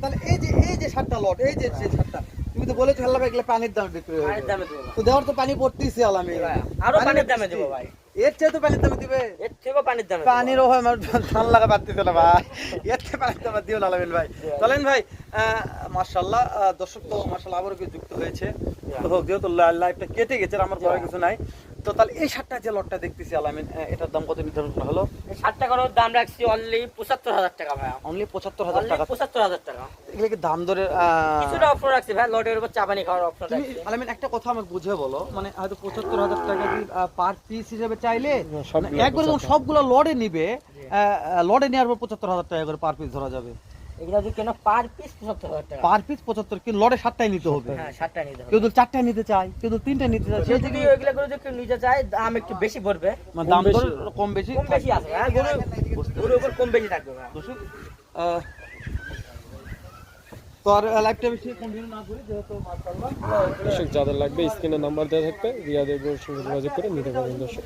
তাহলে এই যে 7টা লট, এই যে 7টা তুমি তো বলেছো আল্লাহ ভাই এগুলো পানির দামে বিক্রি হবে। পানির দামে দেবো তো দেওয়ার তো পানি পড়তেছে আলামি, আরো পানির দামে দেবো ভাই, এর চেয়ে তো পানির দামে দিবে, এর থেকেও পানির দামে পানির অভাবে আমার ধান লাগা পারতেছে না ভাই, এর চেয়ে পানির দামে দিও না আলামিন ভাই। চলেন ভাই, মাশাআল্লাহ দর্শক তো মাশাআল্লাহ আবারও কেউ যুক্ত হয়েছে, তো যেহেতু লাইভটা কেটে গেছে আমার বলার কিছু নাই। তো তাহলে এই 7টা যে লটটা দেখতেছি আলামিন, এটার দাম কত নির্ধারণ করা হলো? 7 টাকার দাম রাখছি অনলি ৭৫,০০০ টাকা ভাই, অনলি ৭৫,০০০ টাকা। ৭৫,০০০ টাকা এগুলো কি দাম দরে কিছুটা অফার রাখছি ভাই, লটের উপর চাপানি খাওয়ার অপশন তুমি রাখছি। আলামিন একটা কথা আমাকে বুঝে বলো, মানে হয়তো ৭৫,০০০ টাকা কি পার পিস হিসেবে চাইলে একবার যখন সবগুলো লড়ে নিবে, লড়ে নেওয়ার পর ৭৫,০০০ টাকা করে পার পিস ধরা যাবে। এগুলা যদি কেন পার পিস ৭৫,০০০ টাকা, পার পিস ৭৫, কিন্তু লড়ে 7টাই নিতে হবে। হ্যাঁ 7টা নিতে হবে। কেউ তো 4টাই নিতে চায়, কেউ তো 3টা নিতে চায়, কেউ যদি ওইগুলা করে যদি নিতে চায় দাম একটু বেশি পড়বে, মানে দাম দর কম বেশি কম বেশি আছে হ্যাঁ, গরুর উপর কম বেশি থাকবে ভাই। দর্শক তো আর লাইভটা বেশি কন্টিনিউ না করি, যেহেতু মাশাআল্লাহ দর্শক যাদের লাগবে স্ক্রিনে নাম্বার দেওয়া থাকবে রিয়াদের গরুর সঙ্গে যোগাযোগ করে নিতে পারবেন দর্শক।